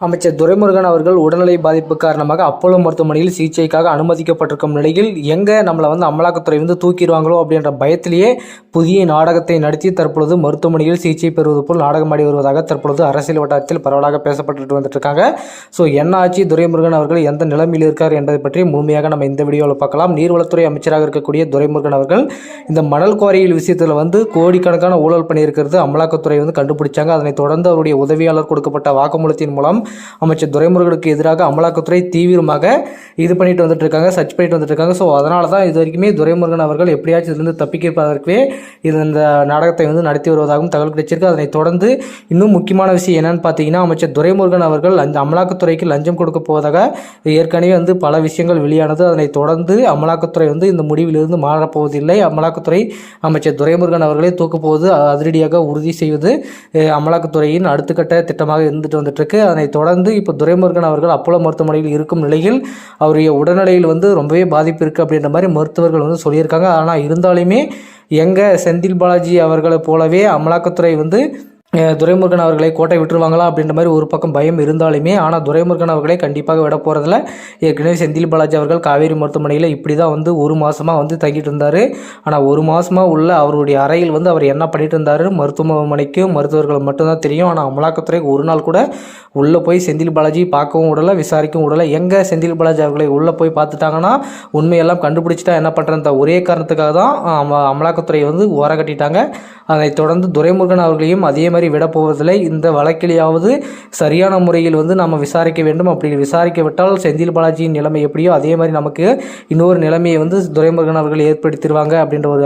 அமைச்சர் துரைமுருகன் அவர்கள் உடல்நிலை பாதிப்பு காரணமாக அப்போலோ மருத்துவமனையில் சிகிச்சைக்காக அனுமதிக்கப்பட்டிருக்கும் நிலையில் நம்மளை அமலாக்கத்துறை தூக்கிடுவாங்களோ அப்படின்ற பயத்திலேயே புதிய நாடகத்தை நடத்தி தற்பொழுது மருத்துவமனையில் சிகிச்சை பெறுவது போல் நாடகமாடி வருவதாக தற்பொழுது அரசியல் வட்டாரத்தில் பரவலாக பேசப்பட்டு வந்துட்டு இருக்காங்க. ஸோ என்ன ஆச்சு, துரைமுருகன் அவர்கள் எந்த நிலைமையில் இருக்கார் என்பதை பற்றி முழுமையாக நம்ம இந்த வீடியோவில் பார்க்கலாம். நீர்வளத்துறை அமைச்சராக இருக்கக்கூடிய துரைமுருகன் அவர்கள் இந்த மணல் குவாரியில் விஷயத்தில் கோடிக்கணக்கான ஊழல் பண்ணியிருக்கிறது அமலாக்கத்துறை கண்டுபிடிச்சாங்க. அதனைத் தொடர்ந்து அவருடைய உதவியாளர் கொடுக்கப்பட்ட வாக்குமூலத்தின் மூலம் அமைச்சர் துரைமுருகனுக்கு எதிராக அமலாக்கத்துறை தீவிரமாக இது பண்ணிட்டு வந்துட்டு இருக்காங்க, சர்ச் பண்ணிட்டு வந்துட்டு இருக்காங்க. ஸோ அதனால தான் இது வரைக்குமே துரைமுருகன் அவர்கள் எப்படியாச்சும் இதிலிருந்து தப்பிக்கிறதற்கே இந்த நாடகத்தை நடத்தி வருவதாகவும் தகவல் கிடைச்சிருக்கு. அதனைத் தொடர்ந்து இன்னும் முக்கியமான விஷயம் என்னன்னு பார்த்தீங்கன்னா, அமைச்சர் துரைமுருகன் அவர்கள் அந்த அமலாக்கத்துறைக்கு லஞ்சம் கொடுக்க போவதாக ஏற்கனவே பல விஷயங்கள் வெளியானது. அதனைத் தொடர்ந்து அமலாக்கத்துறை இந்த முடிவிலிருந்து மாறப்போவதில்லை. அமலாக்கத்துறை அமைச்சர் துரைமுருகன் அவர்களே தூக்கப்போவது அதிரடியாக உறுதி செய்வது அமலாக்கத்துறையின் அடுத்த கட்ட திட்டமாக இருந்துட்டு வந்துட்டு இருக்கு. அதனைத் தொடர்ந்து இப்போ துரைமுருகன் அவர்கள் அப்போலோ மருத்துவமனையில் இருக்கும் நிலையில் அவருடைய உடல்நிலையில் ரொம்பவே பாதிப்பு இருக்குது அப்படின்ற மாதிரி மருத்துவர்கள் சொல்லியிருக்காங்க. ஆனால் இருந்தாலுமே செந்தில் பாலாஜி அவர்களை போலவே அமலாக்கத்துறை துரைமுருகன் அவர்களை கோட்டை விட்டுருவாங்களா அப்படின்ற மாதிரி ஒரு பக்கம் பயம் இருந்தாலுமே, ஆனால் துரைமுருகன் அவர்களை கண்டிப்பாக விட போகிறதில்ல. ஏற்கனவே செந்தில் பாலாஜி அவர்கள் காவேரி மருத்துவமனையில் இப்படி தான் ஒரு மாதமாக தங்கிட்டு இருந்தார். ஆனால் ஒரு மாதமாக உள்ள அவருடைய அறையில் அவர் என்ன பண்ணிட்டு இருந்தார் மருத்துவமனைக்கும் மருத்துவர்கள் மட்டும்தான் தெரியும். ஆனால் அமலாக்கத்துறைக்கு ஒரு நாள் கூட உள்ளே போய் செந்தில் பாலாஜி பார்க்கவும் விடலை, விசாரிக்கவும் விடலை. செந்தில் பாலாஜி அவர்களை உள்ளே போய் பார்த்துட்டாங்கன்னா உண்மையெல்லாம் கண்டுபிடிச்சிட்டா என்ன பண்ணுறத ஒரே காரணத்துக்காக தான் அமலாக்கத்துறை ஓர கட்டிட்டாங்க. அதைத் தொடர்ந்து துரைமுருகன் அவர்களையும் அதே மாதிரி விடப்போவதில்லை. இந்த வழக்கிலேயாவது சரியான முறையில் நம்ம விசாரிக்க வேண்டும். அப்படி விசாரிக்க விட்டால் செந்தில் பாலாஜியின் நிலைமை எப்படியோ அதே மாதிரி நமக்கு இன்னொரு நிலைமையை துரைமுருகன் அவர்கள் ஏற்படுத்திடுவாங்க அப்படின்ற ஒரு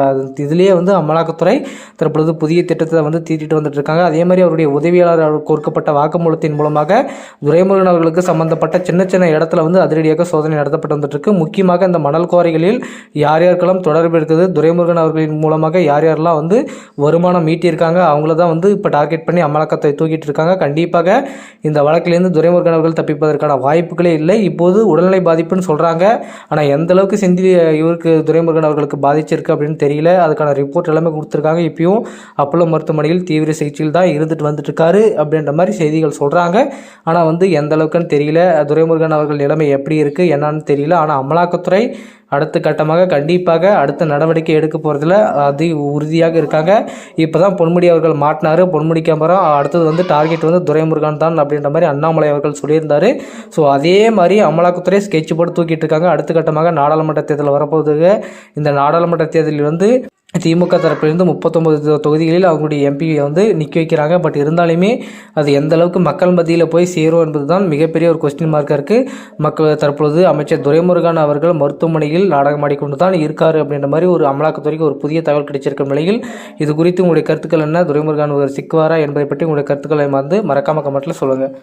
இதிலேயே அமலாக்கத்துறை தற்பொழுது புதிய திட்டத்தை தீட்டிட்டு வந்துட்டு இருக்காங்க. அதே மாதிரி அவருடைய உதவியாளர் கொடுக்கப்பட்ட வாக்குமூலத்தின் மூலமாக துரைமுருகன் அவர்களுக்கு சம்பந்தப்பட்ட சின்ன சின்ன இடத்துல அதிரடியாக சோதனை நடத்தப்பட்டு வந்துட்டு இருக்கு. முக்கியமாக இந்த மணல் குவாரிகளில் யார் யாருக்கெல்லாம் தொடர்பு இருக்குது, துரைமுருகன் அவர்களின் மூலமாக யார் யாரெல்லாம் வருமானம் ஈட்டியிருக்காங்க அவங்கள தான் இப்போ டார்கெட் பண்ணி அமலாக்கத்தை தூக்கிட்டு இருக்காங்க. கண்டிப்பாக இந்த வழக்கிலிருந்து துரைமுருகன் அவர்கள் தப்பிப்பதற்கான வாய்ப்புகளே இல்லை. இப்போது உடல்நிலை பாதிப்புன்னு சொல்கிறாங்க. ஆனால் எந்த அளவுக்கு இவருக்கு துரைமுருகன் அவர்களுக்கு பாதிச்சிருக்கு அப்படின்னு தெரியல. அதுக்கான ரிப்போர்ட் எல்லாமே கொடுத்துருக்காங்க. இப்பயும் அப்போலோ மருத்துவமனையில் தீவிர சிகிச்சையில் தான் இருந்துட்டு வந்துட்டு இருக்காரு அப்படின்ற மாதிரி செய்திகள் சொல்கிறாங்க. ஆனால் எந்த அளவுக்குன்னு தெரியல. துரைமுருகன் அவர்கள் நிலைமை எப்படி இருக்குது என்னன்னு தெரியல. ஆனால் அமலாக்கத்துறை அடுத்த கட்டமாக கண்டிப்பாக அடுத்த நடவடிக்கை எடுக்க போகிறதுல அது உறுதியாக இருக்காங்க. இப்போ தான் பொன்முடி அவர்கள் மாட்டினார். பொன்முடிக்கு அப்புறம் அடுத்தது டார்கெட் துரைமுருகன் தான் அப்படின்ற மாதிரி அண்ணாமலை அவர்கள் சொல்லியிருந்தார். ஸோ அதே மாதிரி அமலாக்கத்துறை ஸ்கெட்ச் போட்டு தூக்கிட்டு இருக்காங்க. அடுத்த கட்டமாக நாடாளுமன்ற தேர்தல் வரப்போகுது. இந்த நாடாளுமன்ற தேர்தலில் திமுக தரப்பிலிருந்து 39 தொகுதிகளில் அவங்களுடைய எம்பியை நிற்க வைக்கிறாங்க. பட் இருந்தாலுமே அது எந்த அளவுக்கு மக்கள் மத்தியில் போய் சேரும் என்பது தான் மிகப்பெரிய ஒரு கொஸ்டின் மார்க்காக இருக்குது. மக்கள் தற்பொழுது அமைச்சர் துரைமுருகன் அவர்கள் மருத்துவமனையில் நாடகமாடிக்கொண்டு தான் இருக்கார் அப்படின்ற மாதிரி ஒரு அமலாக்கத்துறைக்கு ஒரு புதிய தகவல் கிடைச்சிருக்கும் நிலையில் இது குறித்து உங்களுடைய கருத்துக்கள் என்ன, துரைமுருகன் சிக்குவாரா என்பதை பற்றி உங்களுடைய கருத்துக்களை மறக்காம கமெண்ட்டில் சொல்லுங்கள்.